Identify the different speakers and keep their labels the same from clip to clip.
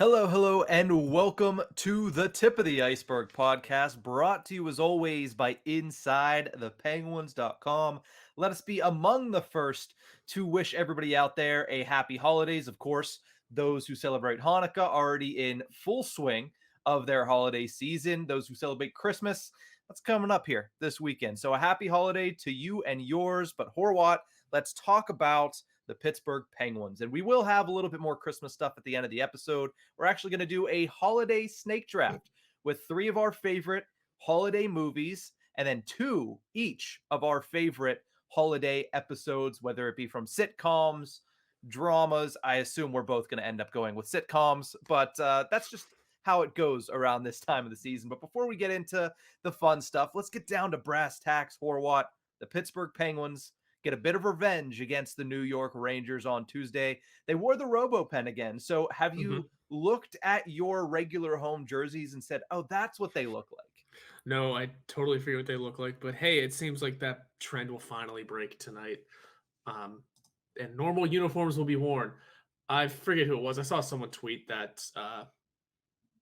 Speaker 1: Hello, hello, and welcome to the Tip of the Iceberg podcast, brought to you as always by InsideThePenguins.com. Let us be among the first to wish everybody out there a happy holidays. Of course, those who celebrate Hanukkah already in full swing of their holiday season. Those who celebrate Christmas, that's coming up here this weekend. So a happy holiday to you and yours. But Horwat, let's talk about the Pittsburgh Penguins. And we will have a little bit more Christmas stuff at the end of the episode. We're actually going to do a holiday snake draft with three of our favorite holiday movies and then two each of our favorite holiday episodes, whether it be from sitcoms, dramas. I assume we're both going to end up going with sitcoms, but that's just how it goes around this time of the season. But before we get into the fun stuff, let's get down to brass tacks. Horwat, the Pittsburgh Penguins get a bit of revenge against the New York Rangers on Tuesday. They wore the RoboPen again. So have
Speaker 2: Mhm.
Speaker 1: you looked at your regular home jerseys and said, "Oh, that's what they look like"?
Speaker 2: No, I totally forget what they look like, but hey, it seems like that trend will finally break tonight. Um, and normal uniforms will be worn. I forget who it was. I saw someone tweet that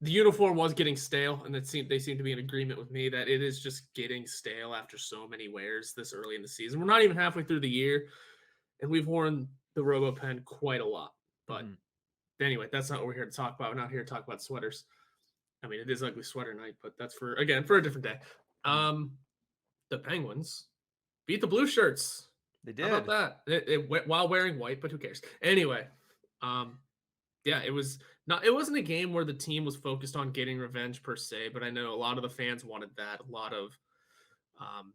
Speaker 2: the uniform was getting stale, and they seem to be in agreement with me that it is just getting stale after so many wears this early in the season. We're not even halfway through the year, and we've worn the RoboPen quite a lot. But
Speaker 1: Mhm.
Speaker 2: anyway, that's not what we're here to talk about. We're not here to talk about sweaters. I mean, it is ugly sweater night, but that's for a different day.
Speaker 1: Mhm.
Speaker 2: Um, the Penguins beat the Blue Shirts.
Speaker 1: They
Speaker 2: How about
Speaker 1: did.
Speaker 2: that? While wearing white, but who cares? Anyway, um, yeah, it was not. It wasn't a game where the team was focused on getting revenge per se, but I know a lot of the fans wanted that. A lot of um,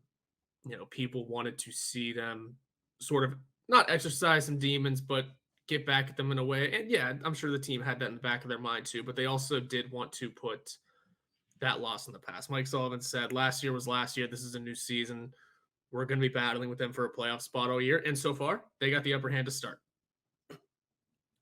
Speaker 2: people wanted to see them sort of not exercise some demons, but get back at them in a way. And yeah, I'm sure the team had that in the back of their mind too, but they also did want to put that loss in the past. Mike Sullivan said last year was last year. This is a new season. We're going to be battling with them for a playoff spot all year. And so far, they got the upper hand to start.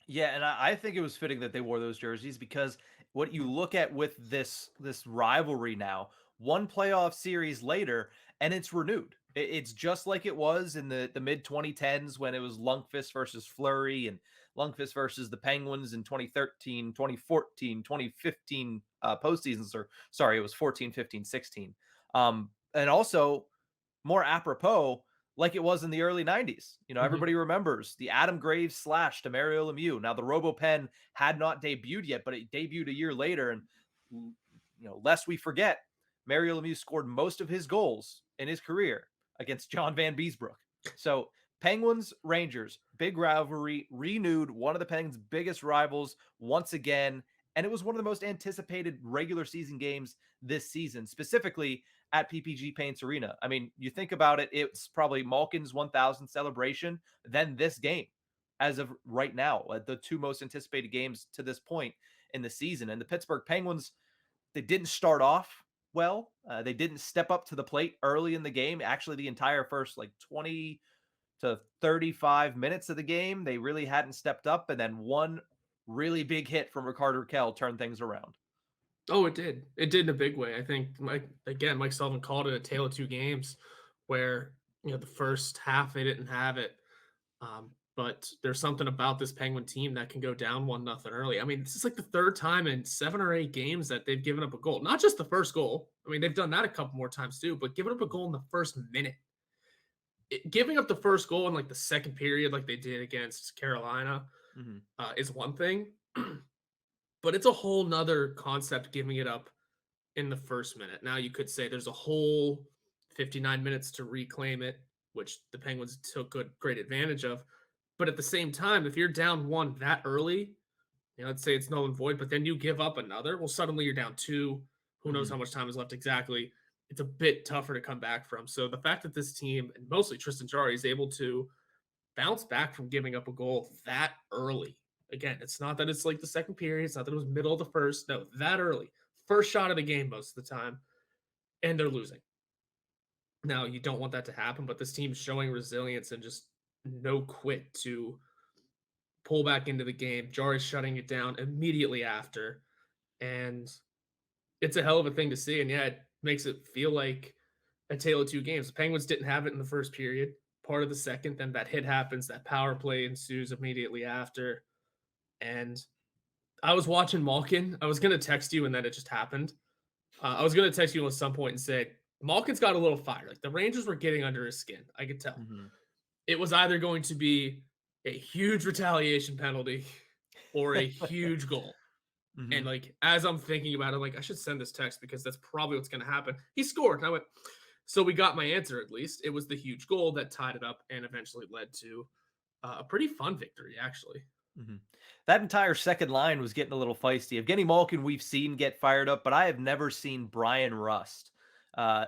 Speaker 1: Yeah, and I think it was fitting that they wore those jerseys because what you look at with this rivalry now, one playoff series later, and it's renewed. It's just like it was in the mid 2010s when it was Lundqvist versus Fleury and Lundqvist versus the Penguins in 2013, 2014, 2015 postseasons, or sorry, it was 14, 15, 16. And also more apropos, like it was in the early 90s.
Speaker 2: Mhm.
Speaker 1: Everybody remembers the Adam Graves slash to Mario Lemieux. Now, the RoboPen had not debuted yet, but it debuted a year later. And, lest we forget, Mario Lemieux scored most of his goals in his career against John Van Beesbrook. So, Penguins, Rangers, big rivalry, renewed, one of the Penguins' biggest rivals once again. And it was one of the most anticipated regular season games this season, specifically at PPG Paints Arena. I mean, you think about it, it's probably Malkin's 1000th celebration, then this game as of right now, the two most anticipated games to this point in the season. And the Pittsburgh Penguins, they didn't start off well. They didn't step up to the plate early in the game. Actually, the entire first like 20 to 35 minutes of the game, they really hadn't stepped up. And then one really big hit from Ricardo Raquel turned things around.
Speaker 2: Oh, it did. It did in a big way. I think Mike Sullivan called it a tale of two games where, the first half they didn't have it. But there's something about this Penguin team that can go down 1-0 early. I mean, this is like the third time in 7 or 8 games that they've given up a goal. Not just the first goal. I mean, they've done that a couple more times too, but giving up a goal in the first minute. Giving up the first goal in like the second period, like they did against Carolina,
Speaker 1: Mhm.
Speaker 2: is one thing, but it's a whole nother concept giving it up in the first minute. Now you could say there's a whole 59 minutes to reclaim it, which the Penguins took great advantage of. But at the same time, if you're down one that early, let's say it's null and void, but then you give up another, well, suddenly you're down two. Who knows
Speaker 1: Mhm.
Speaker 2: how much time is left exactly? It's a bit tougher to come back from. So the fact that this team, and mostly Tristan Jarry, is able to bounce back from giving up a goal that early. Again, it's not that it's like the second period. It's not that it was middle of the first. No, that early. First shot of the game most of the time, and they're losing. Now, you don't want that to happen, but this team's showing resilience and just no quit to pull back into the game. Jari's shutting it down immediately after. And it's a hell of a thing to see. And yeah, it makes it feel like a tale of two games. The Penguins didn't have it in the first period, part of the second. Then that hit happens, that power play ensues immediately after. And I was watching Malkin. I was gonna text you, and then it just happened. I was gonna text you at some point and say Malkin's got a little fire. Like the Rangers were getting under his skin. I could tell.
Speaker 1: Mhm.
Speaker 2: It was either going to be a huge retaliation penalty or a huge goal. And
Speaker 1: Mhm.
Speaker 2: like as I'm thinking about it, like I should send this text because that's probably what's going to happen. He scored, and I went. So we got my answer at least. It was the huge goal that tied it up and eventually led to a pretty fun victory, actually.
Speaker 1: Mhm. That entire second line was getting a little feisty. Evgeny Malkin, we've seen get fired up, but I have never seen Bryan Rust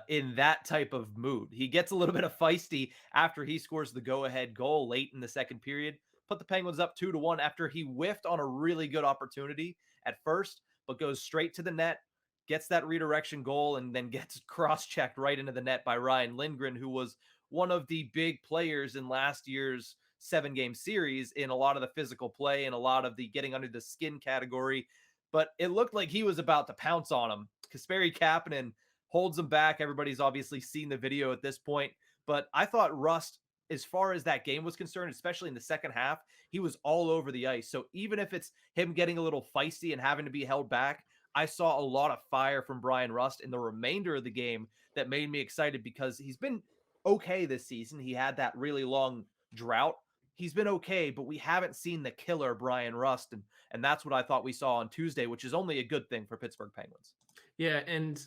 Speaker 1: in that type of mood. He gets a little bit of feisty after he scores the go-ahead goal late in the second period. Put the Penguins up 2-1 after he whiffed on a really good opportunity at first, but goes straight to the net, gets that redirection goal, and then gets cross-checked right into the net by Ryan Lindgren, who was one of the big players in last year's 7-game series in a lot of the physical play and a lot of the getting under the skin category. But it looked like he was about to pounce on him. Kasperi Kapanen holds him back. Everybody's obviously seen the video at this point. But I thought Rust, as far as that game was concerned, especially in the second half, he was all over the ice. So even if it's him getting a little feisty and having to be held back, I saw a lot of fire from Bryan Rust in the remainder of the game that made me excited because he's been okay this season. He had that really long drought. He's been okay, but we haven't seen the killer Bryan Rust, and that's what I thought we saw on Tuesday, which is only a good thing for Pittsburgh Penguins.
Speaker 2: Yeah, and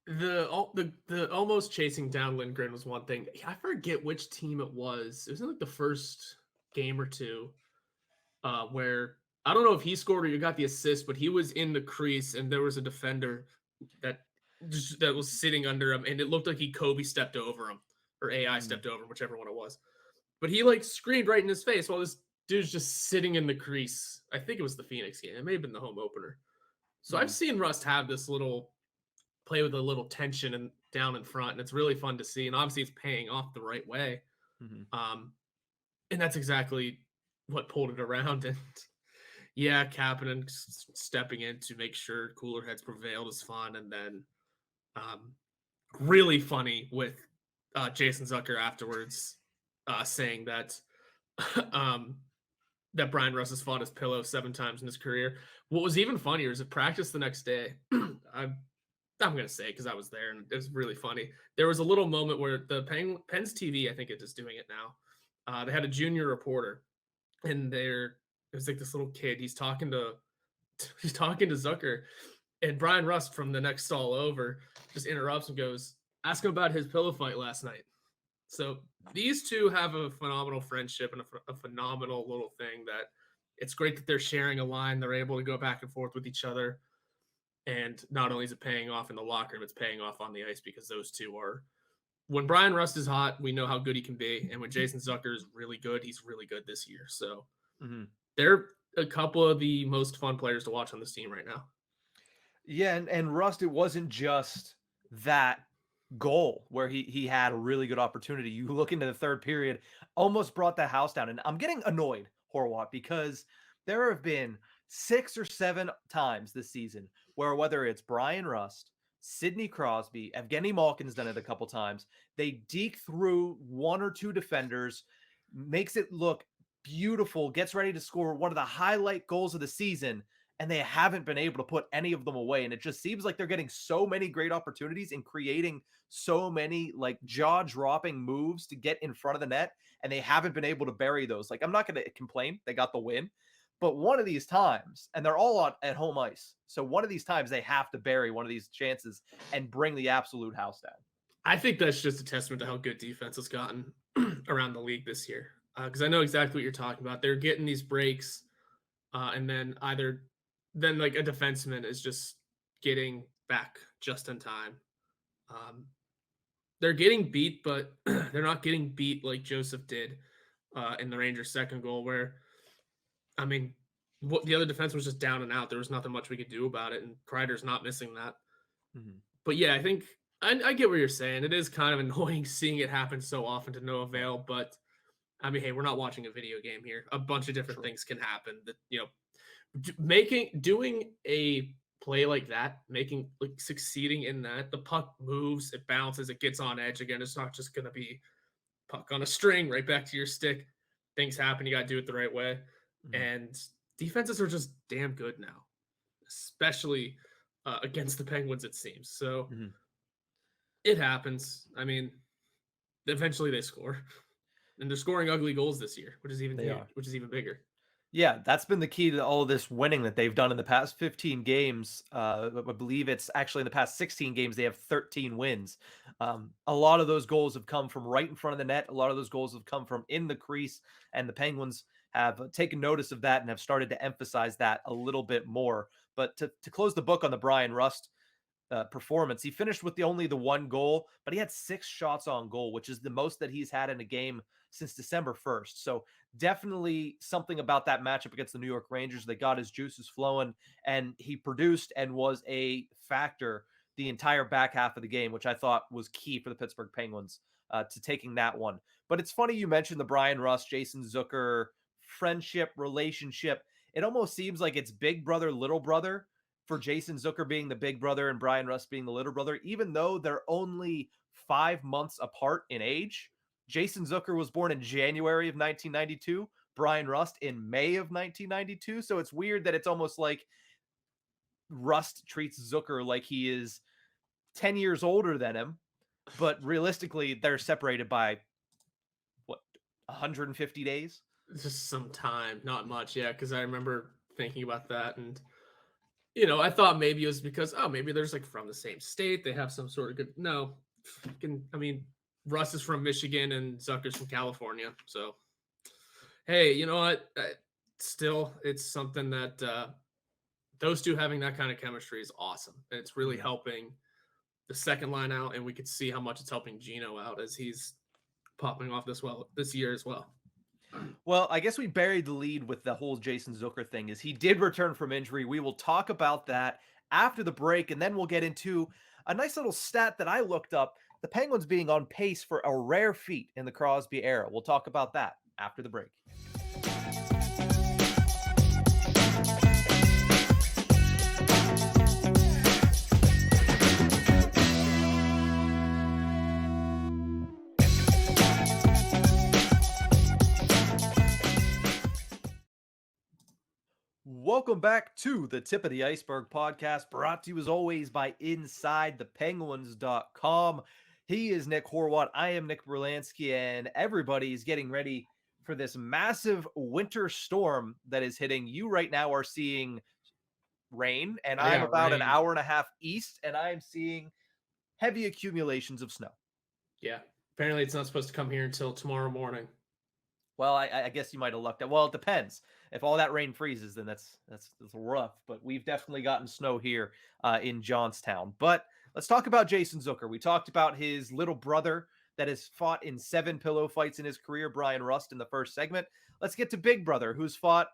Speaker 2: the almost chasing down Lindgren was one thing. I forget which team it was. It was in like the first game or two, where I don't know if he scored or you got the assist, but he was in the crease and there was a defender that that was sitting under him, and it looked like he Kobe stepped over him or AI
Speaker 1: Mm,
Speaker 2: stepped over him, whichever one it was. But he like screamed right in his face while this dude's just sitting in the crease. I think it was the Phoenix game. It may have been the home opener. So I've
Speaker 1: mhm,
Speaker 2: seen Rust have this little play with a little tension and down in front, and it's really fun to see. And obviously, it's paying off the right way.
Speaker 1: mhm,
Speaker 2: Um, and that's exactly what pulled it around. And yeah, Kapanen stepping in to make sure cooler heads prevailed is fun. And then um, really funny with Jason Zucker afterwards saying that um, that Bryan Rust has fought his pillow 7 times in his career. What was even funnier is at practice the next day. I'm gonna say because I was there and it was really funny. There was a little moment where the Penn's TV, I think it is doing it now. They had a junior reporter, and it was like this little kid. He's talking to he's talking to Zucker, and Bryan Rust from the next stall over just interrupts and goes, "Ask him about his pillow fight last night." So these two have a phenomenal friendship and a phenomenal little thing that it's great that they're sharing a line. They're able to go back and forth with each other. And not only is it paying off in the locker room, it's paying off on the ice because those two are. When Bryan Rust is hot, we know how good he can be, and when Jason Zucker is really good, he's really good this year. So
Speaker 1: mhm.
Speaker 2: they're a couple of the most fun players to watch on this team right now.
Speaker 1: Yeah, and Rust, it wasn't just that goal where he had a really good opportunity. You look into the third period, almost brought the house down. And I'm getting annoyed, Horwat, because there have been 6 or 7 times this season where whether it's Bryan Rust, Sidney Crosby, Evgeny Malkin's done it a couple times, they deke through 1 or 2 defenders, makes it look beautiful, gets ready to score one of the highlight goals of the season, and they haven't been able to put any of them away. And it just seems like they're getting so many great opportunities and creating so many like jaw dropping moves to get in front of the net. And they haven't been able to bury those. Like, I'm not going to complain. They got the win. But one of these times, and they're all at home ice. So one of these times, they have to bury one of these chances and bring the absolute house down.
Speaker 2: I think that's just a testament to how good defense has gotten around the league this year. Because I know exactly what you're talking about. They're getting these breaks, and then like a defenseman is just getting back just in time. Um, they're getting beat, but they're not getting beat like Joseph did in the Rangers' second goal, where I mean, what the other defense was just down and out. There was nothing much we could do about it, and Kreider's not missing that.
Speaker 1: Mhm.
Speaker 2: But yeah, I think I get what you're saying. It is kind of annoying seeing it happen so often to no avail. But I mean, hey, we're not watching a video game here. A bunch of different
Speaker 1: True.
Speaker 2: things can happen. That doing a play like that, making like succeeding in that, the puck moves, it bounces, it gets on edge again. It's not just gonna be puck on a string right back to your stick. Things happen. You got to do it the right way.
Speaker 1: Mhm.
Speaker 2: And defenses are just damn good now, especially against the Penguins, it seems. So
Speaker 1: Mhm.
Speaker 2: it happens. I mean, eventually they score, and they're scoring ugly goals this year, which is even
Speaker 1: They are.
Speaker 2: huge, which is even bigger.
Speaker 1: Yeah, that's been the key to all of this winning that they've done in the past 15 games. I believe it's actually in the past 16 games, they have 13 wins. A lot of those goals have come from right in front of the net. A lot of those goals have come from in the crease, and the Penguins have taken notice of that and have started to emphasize that a little bit more. But to close the book on the Bryan Rust performance. He finished with only the one goal, but he had 6 shots on goal, which is the most that he's had in a game since December 1st. So definitely something about that matchup against the New York Rangers. They got his juices flowing, and he produced and was a factor the entire back half of the game, which I thought was key for the Pittsburgh Penguins to taking that one. But it's funny you mentioned the Bryan Rust, Jason Zucker friendship, relationship. It almost seems like it's big brother, little brother for Jason Zucker being the big brother and Bryan Rust being the little brother, even though they're only 5 months apart in age. Jason Zucker was born in January of 1992, Bryan Rust in May of 1992. So it's weird that it's almost like Rust treats Zucker like he is 10 years older than him, but realistically, they're separated by what, 150 days?
Speaker 2: It's just some time, not much, yeah. Because I remember thinking about that, and I thought maybe it was because maybe there's like from the same state, they have some sort of good. No, I mean, Russ is from Michigan and Zucker's from California, so hey, you know what? Still, it's something that those two having that kind of chemistry is awesome, and it's really
Speaker 1: Mhm.
Speaker 2: helping the second line out, and we could see how much it's helping Gino out as he's popping off this year as well.
Speaker 1: Well, I guess we buried the lead with the whole Jason Zucker thing is he did return from injury. We will talk about that after the break, and then we'll get into a nice little stat that I looked up, the Penguins being on pace for a rare feat in the Crosby era. We'll talk about that after the break. Welcome back to the Tip of the Iceberg podcast, brought to you as always by InsideThePenguins.com. He is Nick Horwat. I am Nick Brlansky, and everybody is getting ready for this massive winter storm that is hitting. You right now are seeing rain, and I'm
Speaker 2: Yeah,
Speaker 1: about an
Speaker 2: rain.
Speaker 1: hour and a half east, and I am seeing heavy accumulations of snow.
Speaker 2: Yeah. Apparently, it's not supposed to come here until tomorrow morning.
Speaker 1: Well, I guess you might have lucked out. Well, it depends. If all that rain freezes, then that's rough. But we've definitely gotten snow here in Johnstown. But let's talk about Jason Zucker. We talked about his little brother that has fought in 7 pillow fights in his career, Bryan Rust, in the first segment. Let's get to Big Brother, who's fought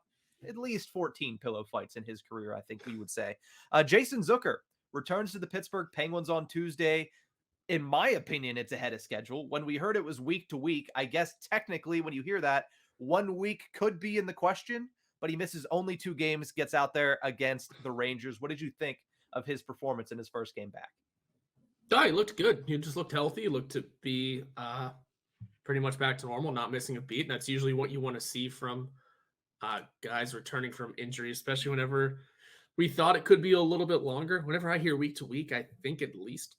Speaker 1: at least 14 pillow fights in his career, I think we would say. Jason Zucker returns to the Pittsburgh Penguins on Tuesday. In my opinion, it's ahead of schedule. When we heard it was week to week, I guess technically when you hear that, 1 week could be in the question, but he misses only 2 games, gets out there against the Rangers. What did you think of his performance in his first game back?
Speaker 2: Oh, he looked good. He just looked healthy. He looked to be pretty much back to normal, not missing a beat. And that's usually what you want to see from guys returning from injury, especially whenever we thought it could be a little bit longer. Whenever I hear week to week, I think at least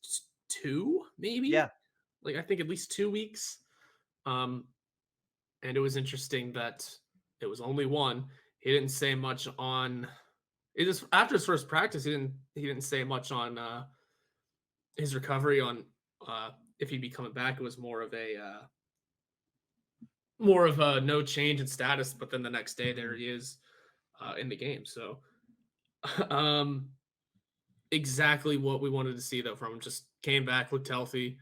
Speaker 2: 2, maybe.
Speaker 1: Yeah.
Speaker 2: Like I think at least 2 weeks. Um, and it was interesting that it was only one. He didn't say much on it. Just after his first practice, he didn't say much on his recovery on if he'd be coming back. It was more of a no change in status, but then the next day there
Speaker 1: Mhm.
Speaker 2: he is in the game. So um, exactly what we wanted to see though from him. Just came back, looked healthy,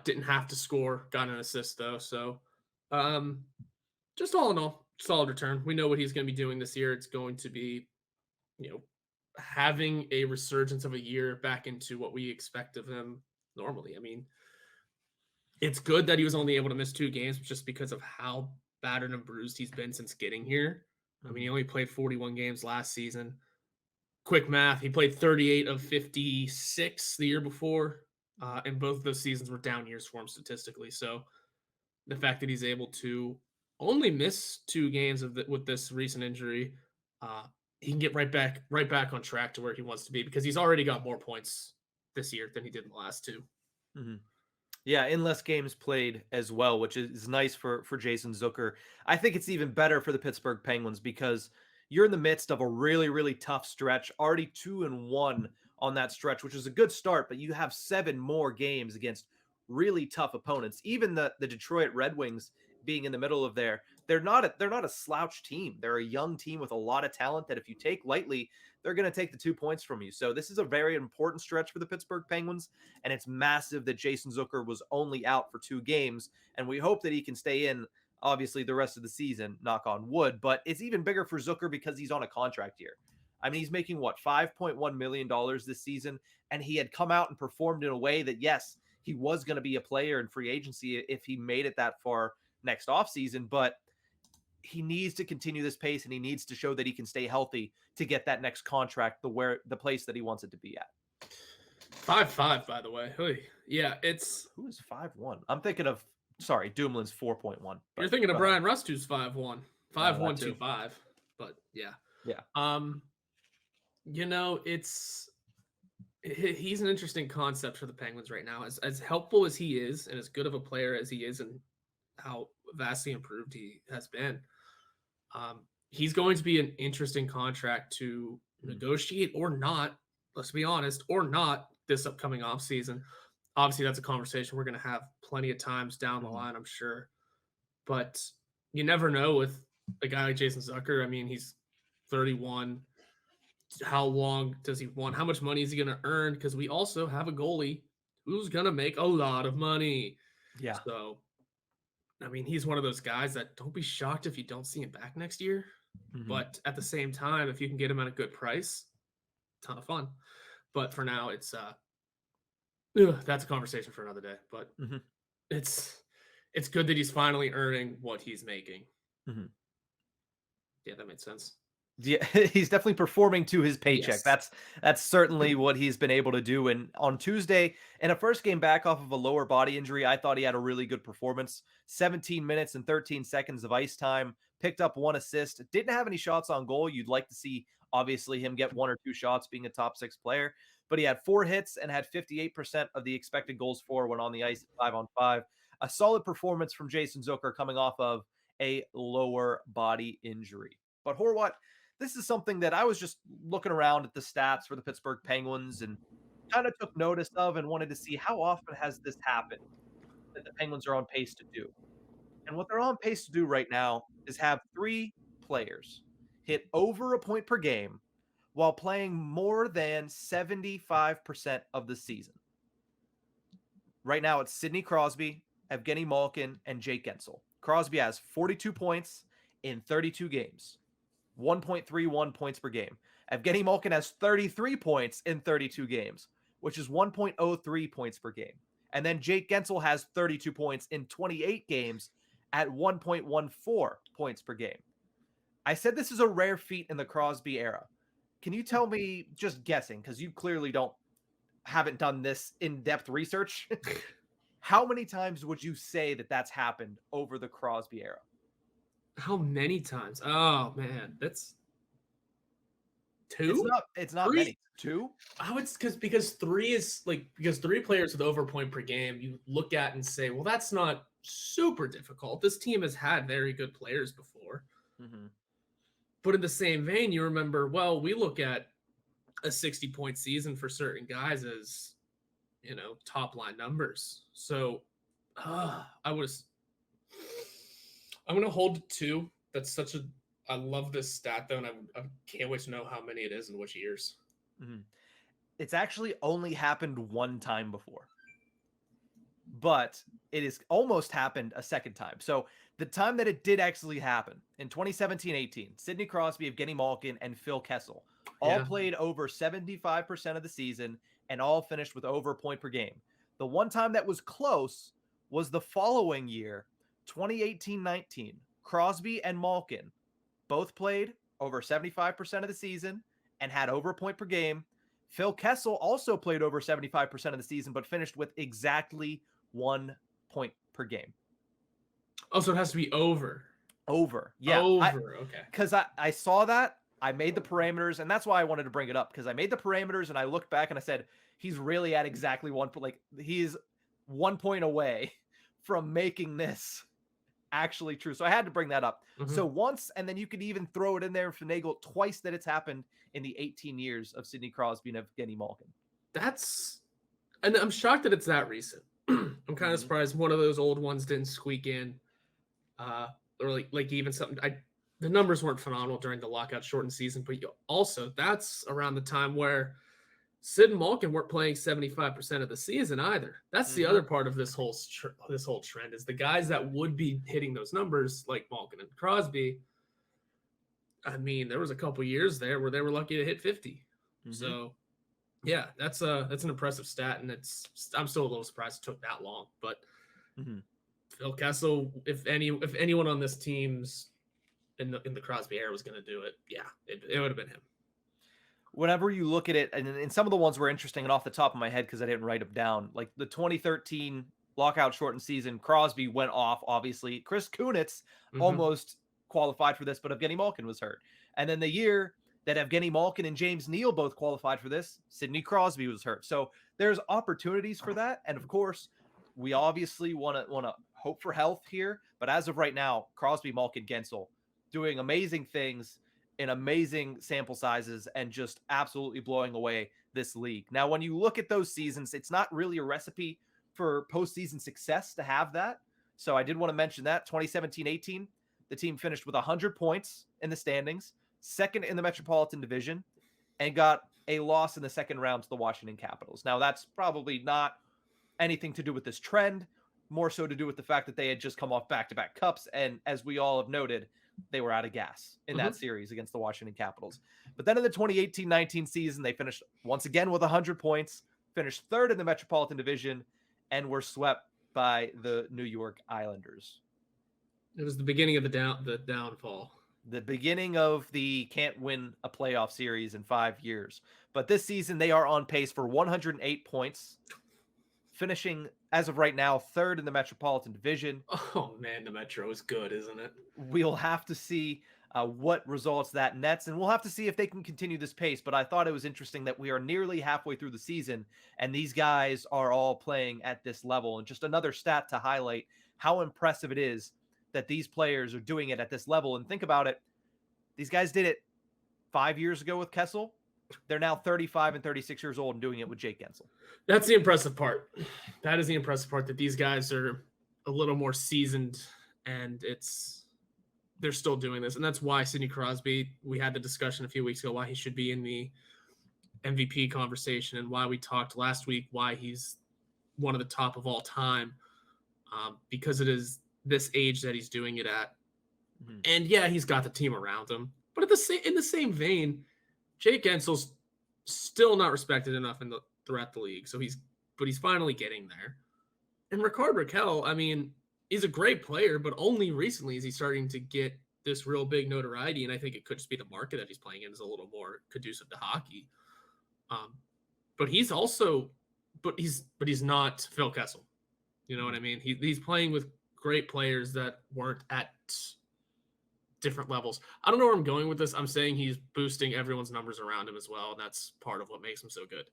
Speaker 2: didn't have to score, got an assist though. So um, just all in all, solid return. We know what he's going to be doing this year. It's going to be, you know, having a resurgence of a year back into what we expect of him normally. I mean, it's good that he was only able to miss 2 games just because of how battered and bruised he's been since getting here. I mean, he
Speaker 1: Mhm.
Speaker 2: only played 41 games last season. Quick math, he played 38 of 56 the year before, and both of those seasons were down years for him statistically. So the fact that he's able to only missed 2 games with this recent injury. Uh, he can get right back on track to where he wants to be because he's already got more points this year than he did in the last 2.
Speaker 1: Mhm. Yeah, in less games played as well, which is nice for Jason Zucker. I think it's even better for the Pittsburgh Penguins because you're in the midst of a really tough stretch, already 2-1 on that stretch, which is a good start, but you have 7 more games against really tough opponents. Even the Detroit Red Wings being in the middle of there, they're not a slouch team. They're a young team with a lot of talent that if you take lightly, they're going to take the 2 points from you. So this is a very important stretch for the Pittsburgh Penguins, and it's massive that Jason Zucker was only out for 2 games, and we hope that he can stay in obviously the rest of the season, knock on wood, but it's even bigger for Zucker because he's on a contract year. I mean, he's making what, $5.1 million this season, and he had come out and performed in a way that, yes, he was going to be a player in free agency if he made it that far next offseason, but he needs to continue this pace and he needs to show that he can stay healthy to get that next contract the place that he wants it to be at.
Speaker 2: 5-5, by the way. Hey, yeah, it's
Speaker 1: Who is 5-1? I'm thinking of Dumoulin's 4.1.
Speaker 2: you're thinking of Bryan Rust, who's 5-1,
Speaker 1: that
Speaker 2: 5-1-2-5. But yeah,
Speaker 1: Yeah.
Speaker 2: he's an interesting concept for the Penguins right now. As helpful as he is, and as good of a player as he is, and how vastly improved he has been, he's going to be an interesting contract to negotiate or not. Let's be honest, or not this upcoming off season. Obviously, that's a conversation we're going to have plenty of times down the line, I'm sure. But you never know with a guy like Jason Zucker. I mean, he's 31. How long does he want? How much money is he going to earn? Because we also have a goalie who's going to make a lot of money.
Speaker 1: Yeah.
Speaker 2: So, I mean, he's one of those guys that don't be shocked if you don't see him back next year. But at the same time, if you can get him at a good price, ton of fun. But for now, it's that's a conversation for another day. But it's good that he's finally earning what he's making. Yeah, that made sense.
Speaker 1: Yeah, he's definitely performing to his paycheck.
Speaker 2: Yes.
Speaker 1: That's certainly what he's been able to do. And on Tuesday, in a first game back off of a lower body injury, I thought he had a really good performance. 17 minutes and 13 seconds of ice time, picked up 1 assist, didn't have any shots on goal. You'd like to see, obviously, him get 1 or 2 shots being a top 6 player. But he had 4 hits and had 58% of the expected goals for when on the ice at 5-on-5. A solid performance from Jason Zucker coming off of a lower body injury. But Horwat, this is something that I was just looking around at the stats for the Pittsburgh Penguins and kind of took notice of and wanted to see how often has this happened that the Penguins are on pace to do. And what they're on pace to do right now is have 3 players hit over a point per game while playing more than 75% of the season. Right now, it's Sidney Crosby, Evgeny Malkin, and Jake Guentzel. Crosby has 42 points in 32 games. 1.31 points per game. Evgeny Malkin has 33 points in 32 games, which is 1.03 points per game. And then Jake Guentzel has 32 points in 28 games at 1.14 points per game. I said this is a rare feat in the Crosby era. Can you tell me, just guessing, because you clearly haven't done this in-depth research, how many times would you say that that's happened over the Crosby era?
Speaker 2: How many times? Oh man, that's 2.
Speaker 1: It's not
Speaker 2: 3?
Speaker 1: many. 2?
Speaker 2: I would because 3 is because 3 players with over a point per game, you look at and say, well, that's not super difficult. This team has had very good players before. But in the same vein, you remember, well, we look at a 60-point season for certain guys as, top line numbers. So I'm going to hold to 2. That's I love this stat though, and I can't wait to know how many it is and which years.
Speaker 1: It's actually only happened 1 time before, but it has almost happened a second time. So the time that it did actually happen in 2017-18, Sidney Crosby, Evgeny Malkin, and Phil Kessel all played over 75% of the season and all finished with over a point per game. The one time that was close was the following year, 2018-19. Crosby and Malkin both played over 75% of the season and had over a point per game. Phil Kessel also played over 75% of the season, but finished with exactly 1 point per game.
Speaker 2: Oh, so it has to be over.
Speaker 1: Over. Yeah.
Speaker 2: Over. Okay.
Speaker 1: Because I saw that. I made the parameters, and that's why I wanted to bring it up, because I made the parameters and I looked back and I said, he's really at exactly like he's 1 point away from making this actually true. So I had to bring that up.
Speaker 2: Mhm.
Speaker 1: So once, and then you could even throw it in there and finagle twice that it's happened in the 18 years of Sidney Crosby and Evgeny Malkin.
Speaker 2: And I'm shocked that it's that recent. I'm kind of
Speaker 1: Mhm.
Speaker 2: surprised one of those old ones didn't squeak in. Or like even something. The numbers weren't phenomenal during the lockout shortened season, but also that's around the time where Sid and Malkin weren't playing 75% of the season either. That's the other part of this whole trend is the guys that would be hitting those numbers like Malkin and Crosby. I mean, there was a couple years there where they were lucky to hit 50. So, yeah, that's an impressive stat, and I'm still a little surprised it took that long. But Phil Kessel, if anyone on this team's in the Crosby era was going to do it, yeah, it would have been him.
Speaker 1: Whenever you look at it, and some of the ones were interesting, and off the top of my head because I didn't write them down, like the 2013 lockout shortened season, Crosby went off. Obviously, Chris Kunitz almost qualified for this, but Evgeny Malkin was hurt. And then the year that Evgeny Malkin and James Neal both qualified for this, Sidney Crosby was hurt. So there's opportunities for that, and of course, we obviously want to hope for health here. But as of right now, Crosby, Malkin, Gensel doing amazing things in amazing sample sizes and just absolutely blowing away this league. Now, when you look at those seasons, it's not really a recipe for postseason success to have that. So I did want to mention that 2017-18, the team finished with 100 points in the standings, second in the Metropolitan Division, and got a loss in the second round to the Washington Capitals. Now, that's probably not anything to do with this trend, more so to do with the fact that they had just come off back-to-back cups. And as we all have noted, they were out of gas in that series against the Washington Capitals. But then in the 2018-19 season, they finished once again with 100 points, finished third in the Metropolitan Division, and were swept by the New York Islanders.
Speaker 2: It was the beginning of the downfall.
Speaker 1: The beginning of the can't win a playoff series in 5 years. But this season, they are on pace for 108 points, finishing, as of right now, third in the Metropolitan Division.
Speaker 2: Oh, man, the Metro is good, isn't it?
Speaker 1: We'll have to see what results that nets, and we'll have to see if they can continue this pace. But I thought it was interesting that we are nearly halfway through the season, and these guys are all playing at this level. And just another stat to highlight how impressive it is that these players are doing it at this level. And think about it. These guys did it 5 years ago with Kessel. They're now 35 and 36 years old and doing it with Jake Gensel.
Speaker 2: That's the impressive part. That is the impressive part, that these guys are a little more seasoned, and they're still doing this. And that's why Sidney Crosby, we had the discussion a few weeks ago, why he should be in the MVP conversation, and why we talked last week why he's one of the top of all time, because it is this age that he's doing it at. And yeah, he's got the team around him. But in the same vein, Jake Gensel's still not respected enough throughout the league. So he's finally getting there. And Rickard Rakell, I mean, he's a great player, but only recently is he starting to get this real big notoriety. And I think it could just be the market that he's playing in is a little more conducive to hockey. But he's not Phil Kessel. You know what I mean? He's playing with great players that weren't at different levels. I don't know where I'm going with this. I'm saying he's boosting everyone's numbers around him as well, and that's part of what makes him so good.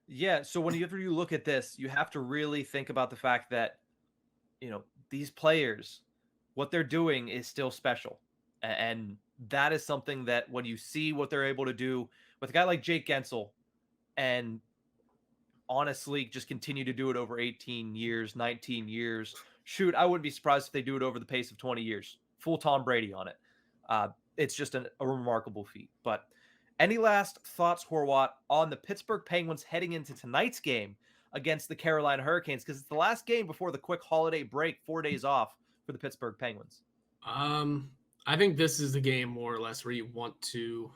Speaker 1: Yeah, so whenever you look at this, you have to really think about the fact that, these players, what they're doing is still special. And that is something that when you see what they're able to do with a guy like Jake Gensel, and honestly just continue to do it over 18 years, 19 years. Shoot, I wouldn't be surprised if they do it over the pace of 20 years. Full Tom Brady on it. It's just a remarkable feat. But any last thoughts, Horwat, on the Pittsburgh Penguins heading into tonight's game against the Carolina Hurricanes? Because it's the last game before the quick holiday break, 4 days off for the Pittsburgh Penguins.
Speaker 2: I think this is the game more or less where you want to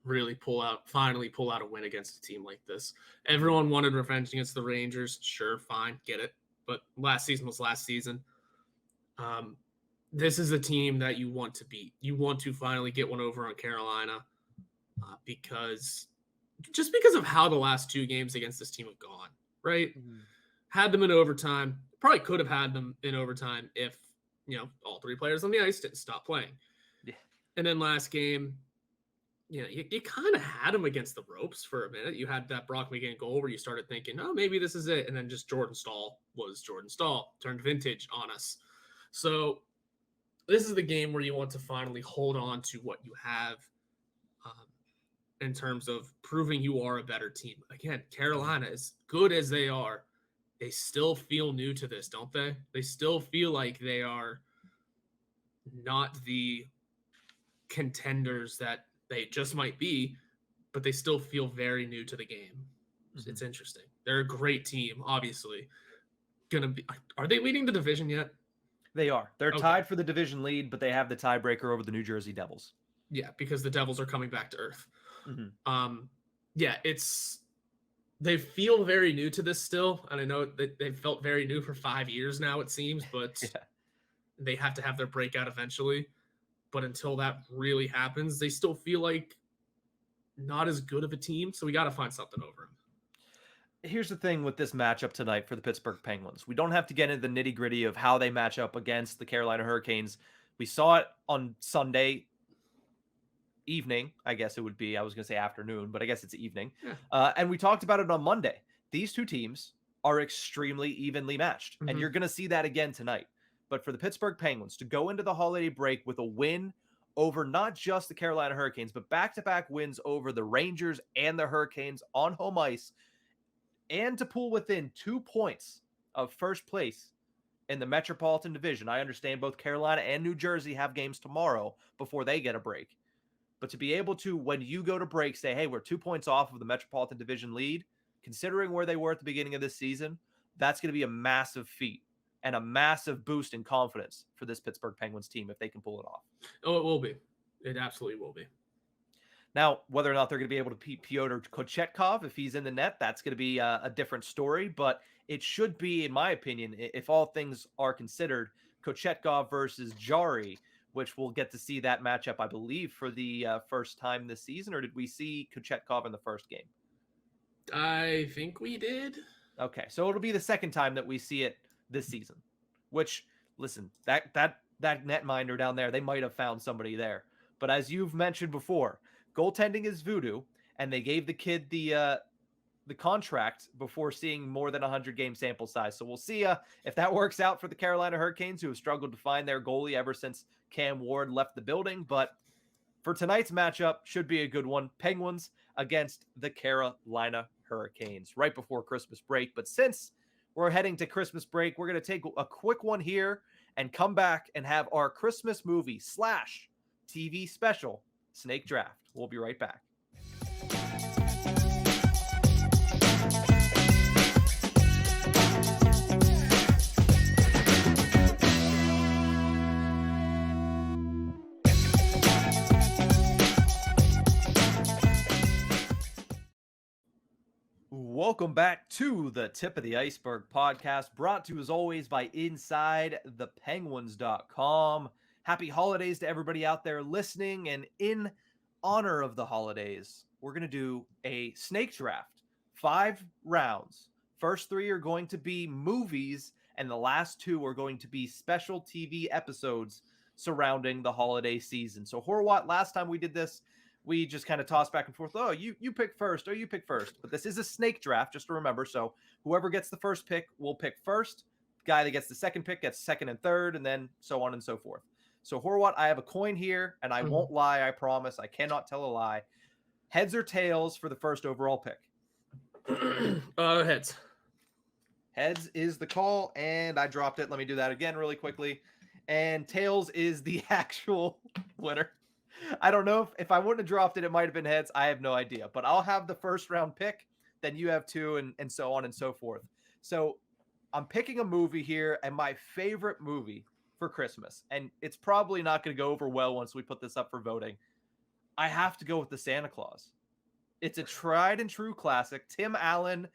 Speaker 2: really finally pull out a win against a team like this. Everyone wanted revenge against the Rangers. Sure, fine, get it. But last season was last season. This is a team that you want to beat. You want to finally get one over on Carolina because of how the last two games against this team have gone, right? Had them in overtime. Probably could have had them in overtime if all three players on the ice didn't stop playing.
Speaker 1: Yeah.
Speaker 2: And then last game, you kind of had him against the ropes for a minute. You had that Brock McGinn goal where you started thinking, oh, maybe this is it. And then just Jordan Stahl was Jordan Stahl, turned vintage on us. So this is the game where you want to finally hold on to what you have in terms of proving you are a better team. Again, Carolina, as good as they are, they still feel new to this, don't they? They still feel like they are not the contenders that they just might be, but they still feel very new to the game. Mm-hmm. It's interesting. They're a great team, obviously. Are they leading the division yet?
Speaker 1: They are. They're tied for the division lead, but they have the tiebreaker over the New Jersey Devils.
Speaker 2: Yeah, because the Devils are coming back to earth.
Speaker 1: Mm-hmm.
Speaker 2: They feel very new to this still, and I know that they've felt very new for 5 years now, it seems, but they have to have their breakout eventually. But until that really happens, they still feel like not as good of a team, so we got to find something over them.
Speaker 1: Here's the thing with this matchup tonight for the Pittsburgh Penguins. We don't have to get into the nitty-gritty of how they match up against the Carolina Hurricanes. We saw it on Sunday evening, I guess it would be. I was going to say afternoon, but I guess it's evening. Yeah. And we talked about it on Monday. These two teams are extremely evenly matched, and you're going to see that again tonight. But for the Pittsburgh Penguins to go into the holiday break with a win over not just the Carolina Hurricanes, but back-to-back wins over the Rangers and the Hurricanes on home ice, and to pull within 2 points of first place in the Metropolitan Division. I understand both Carolina and New Jersey have games tomorrow before they get a break. But to be able to, when you go to break, say, hey, we're 2 points off of the Metropolitan Division lead, considering where they were at the beginning of this season, that's going to be a massive feat and a massive boost in confidence for this Pittsburgh Penguins team if they can pull it off.
Speaker 2: Oh, it will be. It absolutely will be.
Speaker 1: Now, whether or not they're going to be able to beat Pyotr Kochetkov if he's in the net, that's going to be a different story. But it should be, in my opinion, if all things are considered, Kochetkov versus Jari, which we'll get to see that matchup, I believe, for the first time this season. Or did we see Kochetkov in the first game?
Speaker 2: I think we did.
Speaker 1: Okay, so it'll be the second time that we see it this season. Which, listen, that netminder down there, they might have found somebody there. But as you've mentioned before, goaltending is voodoo, and they gave the kid the contract before seeing more than 100 game sample size. So we'll see if that works out for the Carolina Hurricanes, who have struggled to find their goalie ever since Cam Ward left the building. But for tonight's matchup, should be a good one. Penguins against the Carolina Hurricanes right before Christmas break. But since we're heading to Christmas break, we're going to take a quick one here and come back and have our Christmas movie / TV special, Snake Draft. We'll be right back. Welcome back to the Tip of the Ice-Burgh podcast, brought to you as always by InsideThePenguins.com. Happy holidays to everybody out there listening, and in honor of the holidays, we're going to do a snake draft. 5 rounds. First 3 are going to be movies, and the last 2 are going to be special TV episodes surrounding the holiday season. So Horwat, last time we did this, we just kind of tossed back and forth. Oh, you pick first. Oh, you pick first. But this is a snake draft, just to remember. So whoever gets the first pick will pick first. The guy that gets the second pick gets second and third, and then so on and so forth. So Horwat, I have a coin here, and I won't lie. I promise. I cannot tell a lie. Heads or tails for the first overall pick?
Speaker 2: Heads.
Speaker 1: Heads is the call, and I dropped it. Let me do that again really quickly. And tails is the actual winner. I don't know if I wouldn't have dropped it, it might have been heads. I have no idea. But I'll have the first round pick, then you have 2, and so on and so forth. So I'm picking a movie here, and my favorite movie for Christmas, and it's probably not going to go over well once we put this up for voting. I have to go with the Santa Claus. It's a tried and true classic. Tim Allen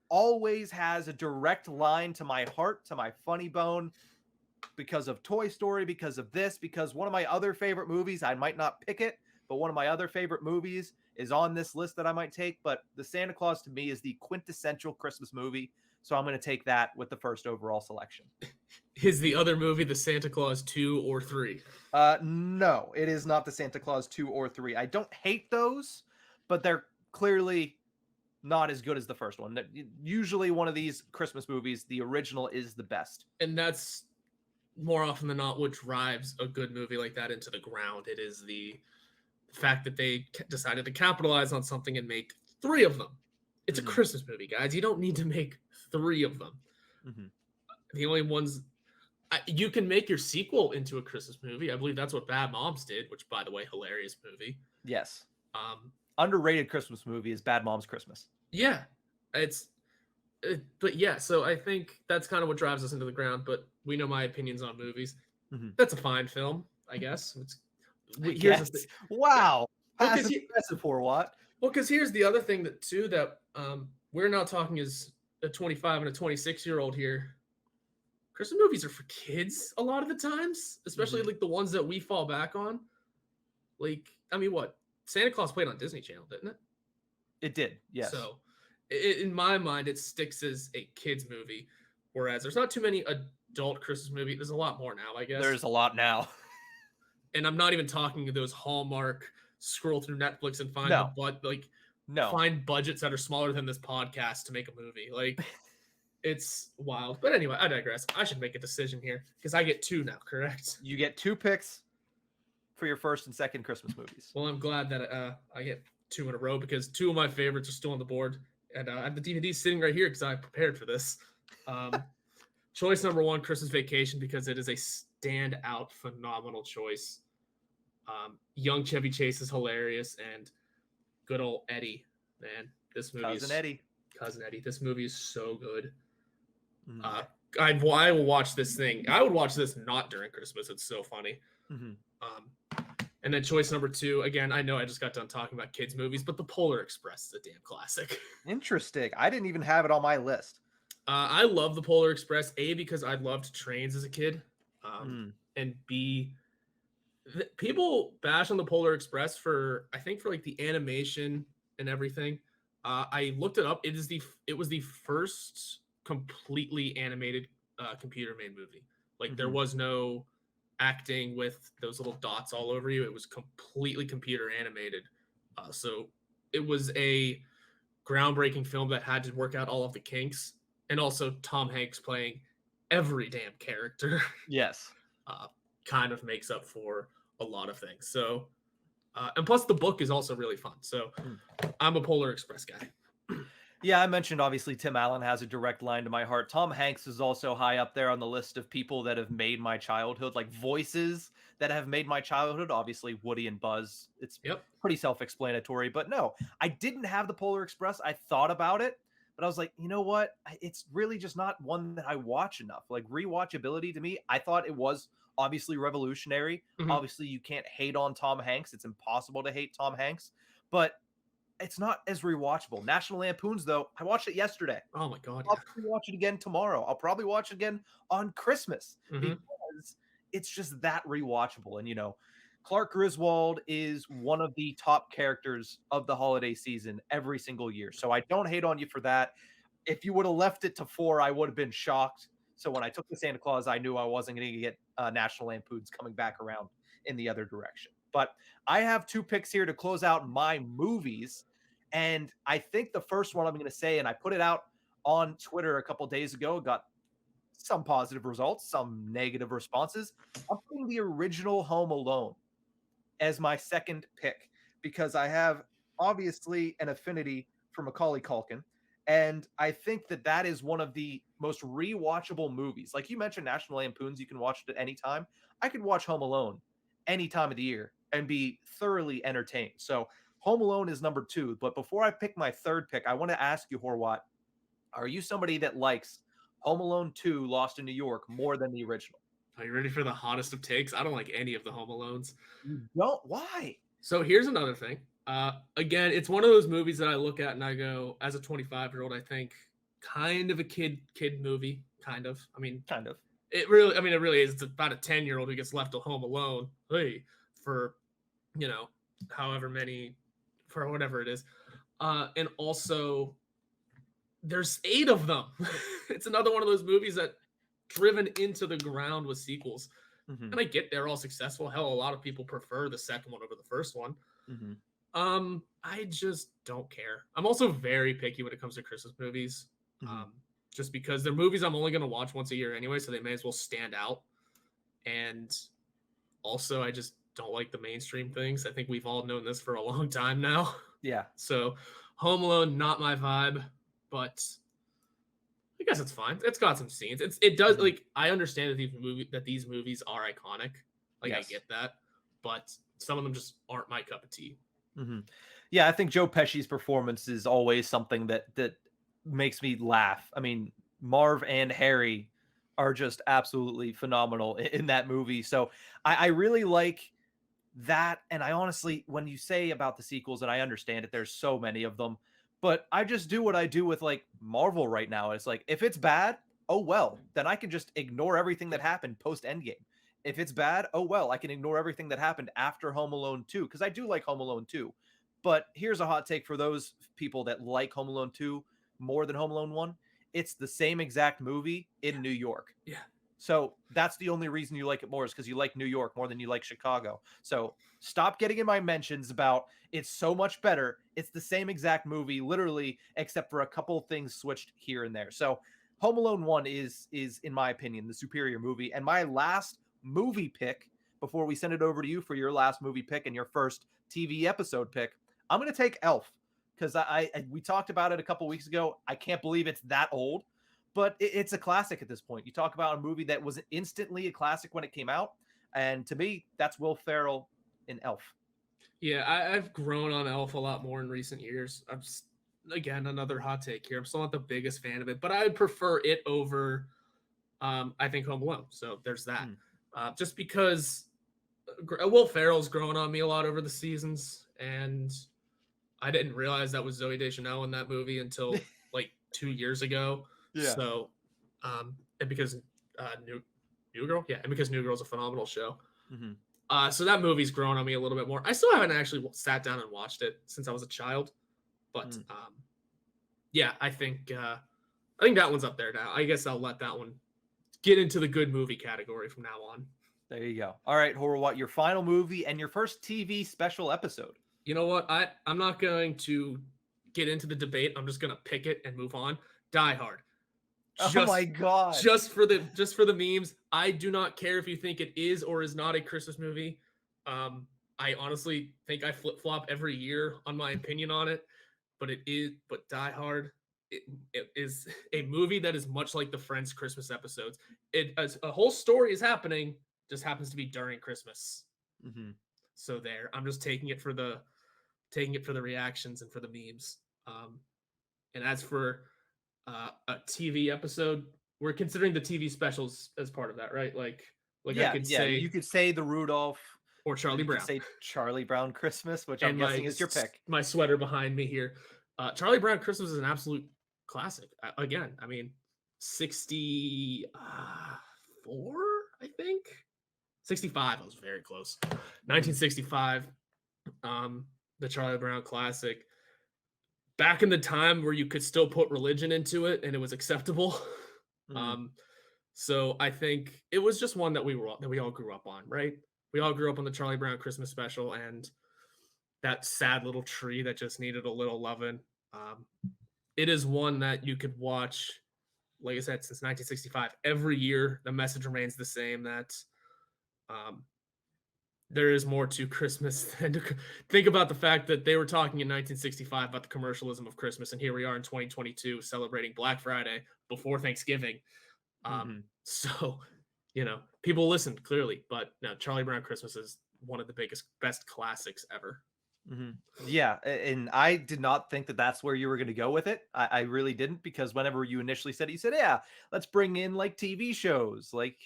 Speaker 1: always has a direct line to my heart, to my funny bone, because of Toy Story, because of this, because one of my other favorite movies, I might not pick it, but one of my other favorite movies is on this list that I might take. But the Santa Claus to me is the quintessential Christmas movie. So I'm going to take that with the first overall selection.
Speaker 2: Is the other movie the Santa Claus 2 or 3?
Speaker 1: No, it is not the Santa Claus 2 or 3. I don't hate those, but they're clearly not as good as the first one. Usually one of these Christmas movies, the original is the best.
Speaker 2: And that's more often than not what drives a good movie like that into the ground. It is the fact that they decided to capitalize on something and make 3 of them. It's a Christmas movie, guys. You don't need to make 3 of them. The only ones you can make your sequel into a Christmas movie. I believe that's what Bad Moms did, which, by the way, hilarious movie.
Speaker 1: Yes. Underrated Christmas movie is Bad Moms Christmas.
Speaker 2: Yeah, but yeah. So I think that's kind of what drives us into the ground. But we know my opinions on movies. That's a fine film, I guess.
Speaker 1: Yes. Wow. Passive aggressive Horwat.
Speaker 2: Well, because here's the other thing that we're not talking as a 25 and a 26-year-old here. Christmas movies are for kids a lot of the times, especially like the ones that we fall back on. Like, I mean, what? Santa Claus played on Disney Channel, didn't it?
Speaker 1: It did, yes.
Speaker 2: So, in my mind, it sticks as a kids movie, whereas there's not too many adult Christmas movies. There's a lot more now, I guess.
Speaker 1: There's a lot now.
Speaker 2: And I'm not even talking those Hallmark scroll through Netflix and find find budgets that are smaller than this podcast to make a movie. Like, it's wild. But anyway, I digress. I should make a decision here because I get 2 now, correct?
Speaker 1: You get 2 picks for your first and second Christmas movies.
Speaker 2: Well, I'm glad that I get 2 in a row because 2 of my favorites are still on the board. And I have the DVD sitting right here because I prepared for this. Choice number 1, Christmas Vacation, because it is a standout, phenomenal choice. Young Chevy Chase is hilarious, and good old Eddie, man. This movie Cousin Eddie. This movie is so good. I will watch this thing. I would watch this not during Christmas. It's so funny. And then choice number 2, again, I know I just got done talking about kids movies, but The Polar Express is a damn classic.
Speaker 1: Interesting. I didn't even have it on my list.
Speaker 2: I love The Polar Express, A, because I loved trains as a kid, and B, people bash on The Polar Express for like the animation and everything. I looked it up. It was the first completely animated computer-made movie. Like there was no acting with those little dots all over you. It was completely computer animated. So it was a groundbreaking film that had to work out all of the kinks, and also Tom Hanks playing every damn character.
Speaker 1: Yes.
Speaker 2: Kind of makes up for a lot of things. So, and plus the book is also really fun. So I'm a Polar Express guy.
Speaker 1: Yeah, I mentioned obviously Tim Allen has a direct line to my heart. Tom Hanks is also high up there on the list of people that have made my childhood, like voices that have made my childhood. Obviously, Woody and Buzz. It's pretty self-explanatory. But no, I didn't have the Polar Express. I thought about it, but I was like, you know what? It's really just not one that I watch enough. Like rewatchability to me, I thought it was obviously revolutionary. Obviously, you can't hate on Tom Hanks. It's impossible to hate Tom Hanks, but it's not as rewatchable. National Lampoons, though, I watched it yesterday.
Speaker 2: Oh my God.
Speaker 1: I'll probably watch it again tomorrow. I'll probably watch it again on Christmas because it's just that rewatchable. And, you know, Clark Griswold is one of the top characters of the holiday season every single year. So I don't hate on you for that. If you would have left it to 4, I would have been shocked. So when I took the Santa Claus, I knew I wasn't going to get National Lampoons coming back around in the other direction. But I have 2 picks here to close out my movies. And I think the first one I'm going to say, and I put it out on Twitter a couple days ago, got some positive results, some negative responses. I'm putting the original Home Alone as my second pick because I have obviously an affinity for Macaulay Culkin. And I think that that is one of the most rewatchable movies. Like you mentioned National Lampoons, you can watch it at any time. I could watch Home Alone any time of the year and be thoroughly entertained. So Home Alone is number 2. But before I pick my third pick, I want to ask you, Horwat, are you somebody that likes Home Alone 2 Lost in New York more than the original?
Speaker 2: Are you ready for the hottest of takes? I don't like any of the Home Alones.
Speaker 1: You don't? Why?
Speaker 2: So here's another thing. Again, it's one of those movies that I look at and I go, as a 25-year-old, I think kind of a kid movie. Kind of. I mean, kind of. It really is. It's about a 10-year-old who gets left at home alone, for, you know, however many, for whatever it is. And also, there's 8 of them. It's another one of those movies that driven into the ground with sequels.
Speaker 1: Hmm.
Speaker 2: And I get they're all successful. Hell, a lot of people prefer the second one over the first one.
Speaker 1: Hmm.
Speaker 2: I just don't care. I'm also very picky when it comes to Christmas movies.
Speaker 1: Hmm.
Speaker 2: Um, just because they're movies I'm only gonna watch once a year anyway, so they may as well stand out. And also I just don't like the mainstream things. I think we've all known this for a long time now.
Speaker 1: Yeah.
Speaker 2: So Home Alone, not my vibe, but I guess it's fine. It's got some scenes. It does
Speaker 1: Hmm.
Speaker 2: like I understand that these movies are iconic. Like I
Speaker 1: Yes.
Speaker 2: get that, but some of them just aren't my cup of tea.
Speaker 1: Hmm. Yeah, I think Joe Pesci's performance is always something that makes me laugh. I mean, Marv and Harry are just absolutely phenomenal in that movie. So I really like that. And I honestly, when you say about the sequels, and I understand it, there's so many of them, but I just do what I do with like Marvel right now. It's like if it's bad, oh well, then I can just ignore everything that
Speaker 2: Yep.
Speaker 1: happened post Endgame. If it's bad, oh well, I can ignore everything that happened after Home Alone 2 because I do like Home Alone 2. But here's a hot take for those people that like Home Alone 2 more than Home Alone 1. It's the same exact movie in New York.
Speaker 2: Yeah.
Speaker 1: So that's the only reason you like it more is because you like New York more than you like Chicago. So stop getting in my mentions about it's so much better. It's the same exact movie, literally, except for a couple things switched here and there. So Home Alone 1 is in my opinion the superior movie. And my last movie pick before we send it over to you for your last movie pick and your first TV episode pick, I'm gonna take Elf because we talked about it a couple weeks ago. I can't believe it's that old, but it's a classic at this point. You talk about a movie that was instantly a classic when it came out, and to me, that's Will Ferrell in Elf.
Speaker 2: Yeah, I've grown on Elf a lot more in recent years. Again, another hot take here. I'm still not the biggest fan of it, but I would prefer it over I think Home Alone. So there's that.
Speaker 1: Mm.
Speaker 2: Just because Will Ferrell's grown on me a lot over the seasons, and I didn't realize that was Zoe Deschanel in that movie until like 2 years ago.
Speaker 1: Yeah.
Speaker 2: So, and because New Girl, yeah, and because New Girl's a phenomenal show.
Speaker 1: Hmm.
Speaker 2: So that movie's grown on me a little bit more. I still haven't actually sat down and watched it since I was a child, but
Speaker 1: Mm.
Speaker 2: yeah, I think that one's up there now. I guess I'll let that one get into the good movie category from now on.
Speaker 1: There you go. All right, Horwat, your final movie and your first TV special episode.
Speaker 2: You know what? I'm not going to get into the debate. I'm just gonna pick it and move on. Die Hard.
Speaker 1: Oh my
Speaker 2: Just
Speaker 1: God.
Speaker 2: just for the memes. I do not care if you think it is or is not a Christmas movie. I honestly think I flip flop every year on my opinion on it, but it is. But Die Hard, it is a movie that is much like the Friends Christmas episodes. It as a whole story is happening, just happens to be during Christmas.
Speaker 1: Hmm.
Speaker 2: So there, I'm just taking it for the reactions and for the memes. And as for a TV episode, we're considering the TV specials as part of that, right? Like I
Speaker 1: Yeah,
Speaker 2: could
Speaker 1: yeah. You
Speaker 2: say,
Speaker 1: could say the Rudolph,
Speaker 2: or
Speaker 1: or
Speaker 2: Charlie
Speaker 1: you could
Speaker 2: Brown,
Speaker 1: say Charlie Brown Christmas, which I'm
Speaker 2: and
Speaker 1: guessing is your pick.
Speaker 2: my sweater behind me here. Charlie Brown Christmas is an absolute classic. Again, I mean, 64, I think 65. I was very close.
Speaker 1: Hmm.
Speaker 2: 1965, the Charlie Brown classic. Back in the time where you could still put religion into it and it was acceptable.
Speaker 1: Hmm.
Speaker 2: Um, so I think it was just one that we all grew up on, right? We all grew up on the Charlie Brown Christmas special and that sad little tree that just needed a little loving. Um, it is one that you could watch, like I said, since 1965. Every year, the message remains the same that um, there is more to Christmas than to think about the fact that they were talking in 1965 about the commercialism of Christmas, and here we are in 2022 celebrating Black Friday before Thanksgiving.
Speaker 1: Hmm.
Speaker 2: So, people listened clearly, but no, Charlie Brown Christmas is one of the best classics ever.
Speaker 1: Hmm. Yeah, and I did not think that that's where you were going to go with it. I really didn't because whenever you initially said it, you said, "Yeah, let's bring in like TV shows, like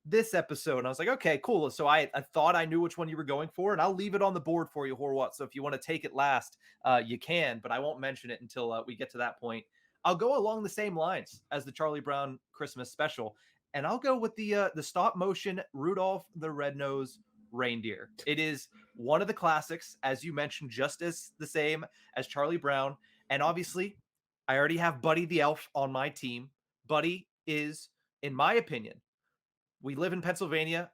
Speaker 1: this episode." And I was like, "Okay, cool." So I thought I knew which one you were going for, and I'll leave it on the board for you, Horwat. So if you want to take it last, you can, but I won't mention it until we get to that point. I'll go along the same lines as the Charlie Brown Christmas special, and I'll go with the stop motion Rudolph the Red-Nosed Reindeer. It is one of the classics, as you mentioned, just as the same as Charlie Brown. And obviously, I already have Buddy the Elf on my team. Buddy is, in my opinion, we live in Pennsylvania,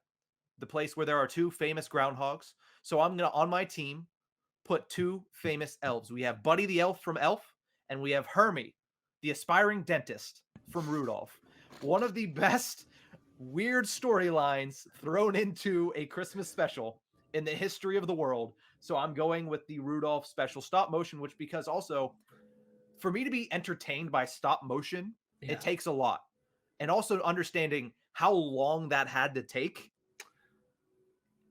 Speaker 1: the place where there are two famous groundhogs. So I'm going to, on my team, put two famous elves. We have Buddy the Elf from Elf, and we have Hermie, the aspiring dentist from Rudolph. One of the best weird storylines thrown into a Christmas special in the history of the world. So I'm going with the Rudolph special stop motion, which, because also for me to be entertained by stop motion,
Speaker 2: Yeah.
Speaker 1: it takes a lot. And also understanding how long that had to take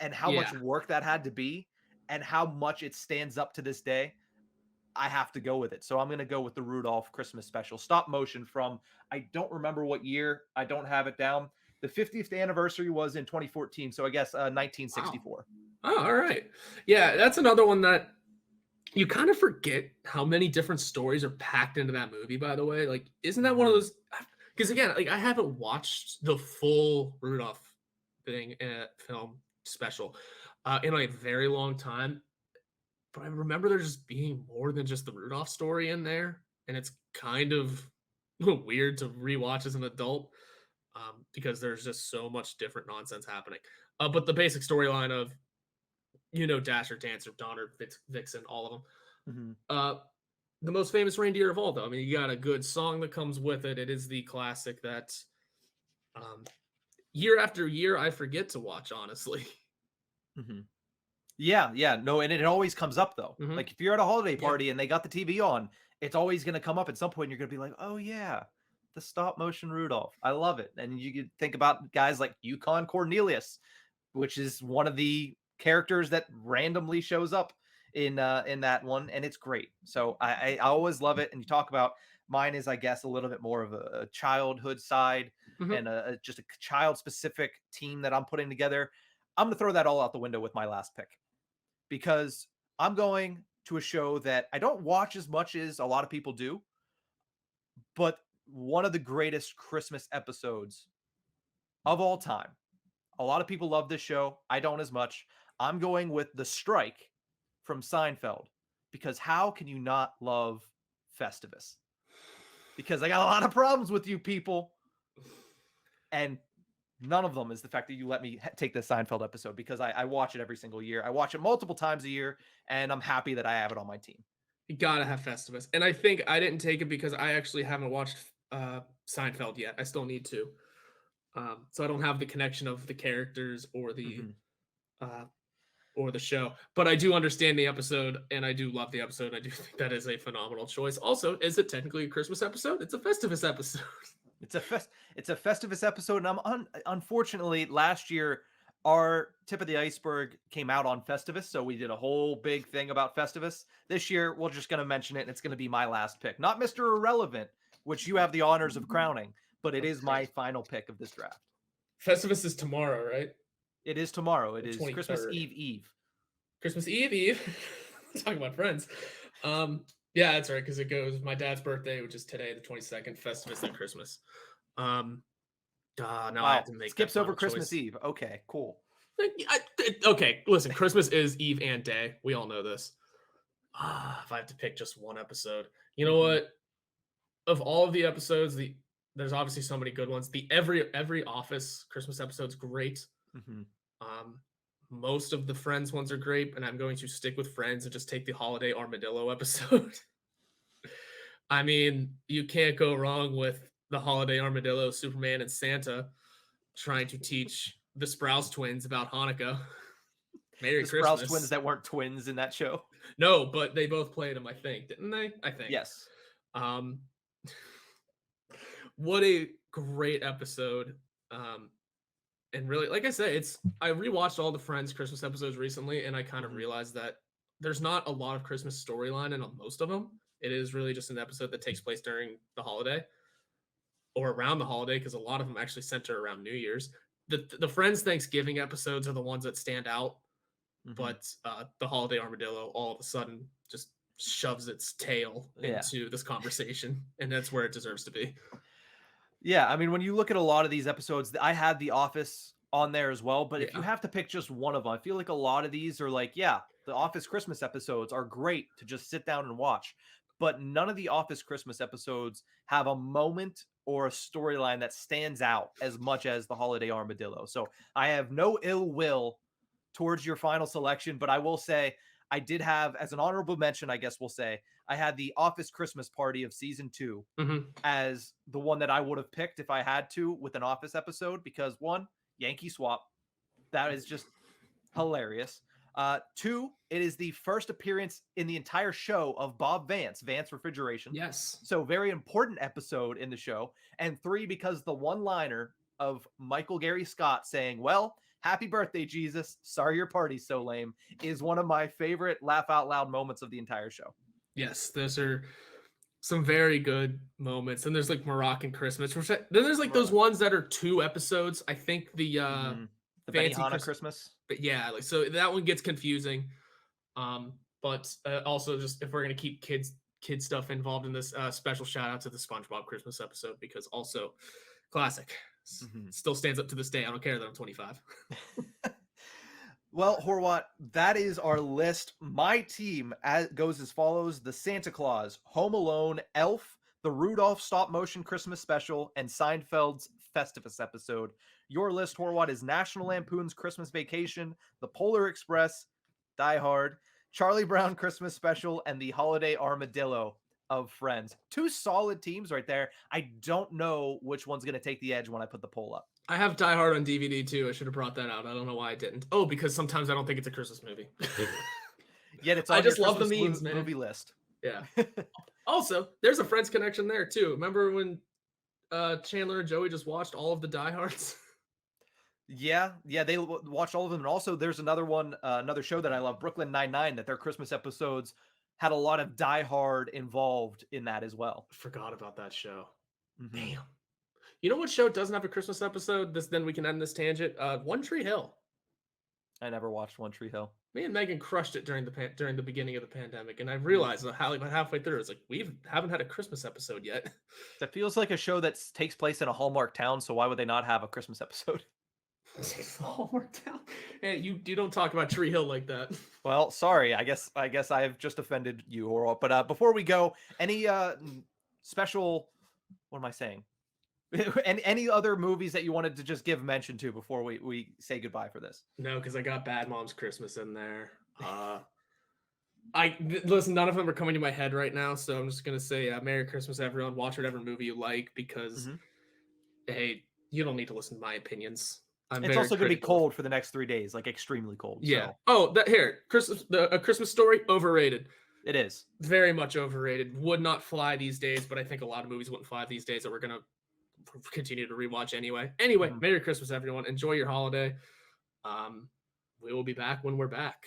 Speaker 1: and how much work that had to be and how much it stands up to this day, I have to go with it. So I'm going to go with the Rudolph Christmas special stop motion from, I don't remember what year. I don't have it down. The 50th anniversary was in 2014. So I guess 1964.
Speaker 2: Wow. Oh, all right. Yeah, that's another one that you kind of forget how many different stories are packed into that movie, by the way. Like, isn't that one of those? Because again, like I haven't watched the full Rudolph thing film special in a very long time. But I remember there just being more than just the Rudolph story in there. And it's kind of weird to rewatch as an adult because there's just so much different nonsense happening. But the basic storyline of, Dasher, Dancer, Donner, Vixen, all of them.
Speaker 1: Mm-hmm.
Speaker 2: The most famous reindeer of all, though. I mean, you got a good song that comes with it. It is the classic that year after year I forget to watch, honestly.
Speaker 1: Mm-hmm. Yeah, no, and it always comes up though.
Speaker 2: Mm-hmm.
Speaker 1: Like if you're at a holiday party and they got the TV on, it's always going to come up at some point. And you're going to be like, oh yeah, the stop motion Rudolph. I love it. And you could think about guys like Yukon Cornelius, which is one of the characters that randomly shows up in that one, and it's great. So I always love it. And you talk about, mine is, I guess, a little bit more of a childhood side and just a child specific team that I'm putting together. I'm going to throw that all out the window with my last pick, because I'm going to a show that I don't watch as much as a lot of people do, but one of the greatest Christmas episodes of all time. A lot of people love this show. I don't as much. I'm going with The Strike from Seinfeld, because how can you not love Festivus? Because I got a lot of problems with you people, and none of them is the fact that you let me take the Seinfeld episode, because I watch it every single year. I watch it multiple times a year, and I'm happy that I have it on my team.
Speaker 2: You gotta have Festivus. And I think I didn't take it because I actually haven't watched Seinfeld yet. I still need to. So I don't have the connection of the characters or the show. But I do understand the episode, and I do love the episode. I do think that is a phenomenal choice. Also, is it technically a Christmas episode? It's a Festivus episode.
Speaker 1: It's a Festivus episode, and unfortunately last year our tip of the Ice-Burgh came out on Festivus, so we did a whole big thing about Festivus. This year we're just going to mention it, and it's going to be my last pick. Not Mr. Irrelevant, which you have the honors of crowning, but it is my final pick of this draft.
Speaker 2: Festivus is tomorrow, right?
Speaker 1: It is tomorrow. It is 23rd. Christmas Eve.
Speaker 2: Christmas Eve. Talking about friends. Yeah, that's right, because it goes my dad's birthday, which is today, the 22nd, Festivus, and Christmas. Now I have to make
Speaker 1: skips over Christmas Eve. Okay, cool.
Speaker 2: Okay, listen, Christmas is Eve and day. We all know this. If I have to pick just one episode, you know what? Of all of the episodes, there's obviously so many good ones. The every Office Christmas episode's great. Most of the Friends ones are great, and I'm going to stick with Friends and just take the Holiday Armadillo episode. I mean, you can't go wrong with the Holiday Armadillo, Superman and Santa trying to teach the Sprouse twins about Hanukkah. Merry Christmas.
Speaker 1: Sprouse twins that weren't twins in that show.
Speaker 2: No, but they both played them, I think, didn't they? I think.
Speaker 1: Yes.
Speaker 2: What a great episode. And really, like I said, I rewatched all the Friends Christmas episodes recently, and I kind of realized that there's not a lot of Christmas storyline in most of them. It is really just an episode that takes place during the holiday or around the holiday, because a lot of them actually center around New Year's. The Friends Thanksgiving episodes are the ones that stand out, but the Holiday Armadillo all of a sudden just shoves its tail into this conversation, and that's where it deserves to be.
Speaker 1: Yeah, I mean, when you look at a lot of these episodes, I had The Office on there as well, but if you have to pick just one of them, I feel like a lot of these are like, the Office Christmas episodes are great to just sit down and watch. but none of the Office Christmas episodes have a moment or a storyline that stands out as much as the Holiday Armadillo. So I have no ill will towards your final selection, but I will say I did have, as an honorable mention, I guess we'll say, I had the Office Christmas Party of season 2
Speaker 2: Mhm.
Speaker 1: as the one that I would have picked if I had to with an Office episode, because one, Yankee swap, that is just hilarious. Two, it is the first appearance in the entire show of Bob Vance, Vance Refrigeration.
Speaker 2: Yes.
Speaker 1: So very important episode in the show. And three, because the one-liner of Michael Gary Scott saying, "Well, happy birthday, Jesus. Sorry your party's so lame," is one of my favorite laugh out loud moments of the entire show.
Speaker 2: Yes, those are some very good moments. And there's like Moroccan Christmas. Then there's like those ones that are 2 episodes. I think the
Speaker 1: The
Speaker 2: Fancy
Speaker 1: Benihana Christmas.
Speaker 2: But yeah, like so that one gets confusing. But also just if we're gonna keep kid stuff involved in this, special shout out to the SpongeBob Christmas episode because also classic. Still stands up to this day. I don't care that I'm 25.
Speaker 1: Well, Horwat, that is our list. My team goes as follows: the Santa Claus, Home Alone, Elf, the Rudolph stop motion Christmas special, and Seinfeld's Festivus episode. Your list, Horwat, is National Lampoon's Christmas Vacation, The Polar Express, Die Hard, Charlie Brown Christmas Special, and the Holiday Armadillo of Friends. 2 solid teams right there. I don't know which one's going to take the edge when I put the poll up.
Speaker 2: I have Die Hard on DVD too. I should have brought that out. I don't know why I didn't. Oh, because sometimes I don't think it's a Christmas movie.
Speaker 1: Yet it's on
Speaker 2: I just
Speaker 1: your
Speaker 2: love the
Speaker 1: Christmas
Speaker 2: memes, man.
Speaker 1: movie list.
Speaker 2: Yeah. Also, there's a Friends connection there too. Remember when Chandler and Joey just watched all of the Die Hards?
Speaker 1: Yeah, they watched all of them. And also there's another one, another show that I love, Brooklyn Nine-Nine, that their Christmas episodes had a lot of Die Hard involved in that as well.
Speaker 2: Forgot about that show.
Speaker 1: Mm-hmm.
Speaker 2: Damn. You know what show doesn't have a Christmas episode? Then we can end this tangent. One Tree Hill.
Speaker 1: I never watched One Tree Hill.
Speaker 2: Me and Megan crushed it during the beginning of the pandemic, and I realized about halfway through, it's like we haven't had a Christmas episode yet.
Speaker 1: That feels like a show that takes place in a Hallmark town, so why would they not have a Christmas episode?
Speaker 2: Hallmark town. Hey, you don't talk about Tree Hill like that.
Speaker 1: Well, sorry. I guess I have just offended you, Horwat. But before we go, any special? What am I saying? Any other movies that you wanted to just give mention to before we say goodbye for this?
Speaker 2: No, because I got Bad Moms Christmas in there. Listen, none of them are coming to my head right now, so I'm just gonna say Merry Christmas, everyone. Watch whatever movie you like because, hey, you don't need to listen to my opinions.
Speaker 1: It's also gonna be cold for the next 3 days, like extremely cold.
Speaker 2: Yeah.
Speaker 1: So.
Speaker 2: Oh, A Christmas Story, overrated.
Speaker 1: It is
Speaker 2: very much overrated. Would not fly these days, but I think a lot of movies wouldn't fly these days that we're gonna continue to rewatch anyway. Anyway, Merry Christmas, everyone. Enjoy your holiday. We will be back when we're back.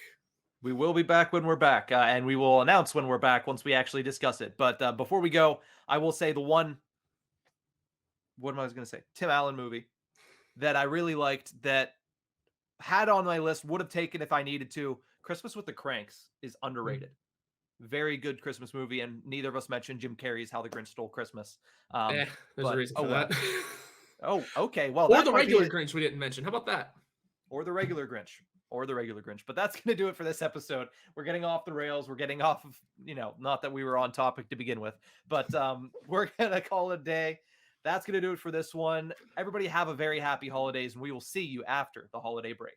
Speaker 1: We will be back when we're back, and we will announce when we're back once we actually discuss it. But before we go, I will say the one. What am I going to say? Tim Allen movie that I really liked, that had on my list, would have taken if I needed to. Christmas with the Cranks is underrated. Very good Christmas movie, and neither of us mentioned Jim Carrey's How the Grinch Stole Christmas.
Speaker 2: There's a reason for that.
Speaker 1: Oh, okay. Well,
Speaker 2: or the regular Grinch we didn't mention. How about that?
Speaker 1: Or the regular Grinch. But that's going to do it for this episode. We're getting off the rails. We're getting off of, not that we were on topic to begin with, but we're going to call it a day. That's going to do it for this one. Everybody have a very happy holidays, and we will see you after the holiday break.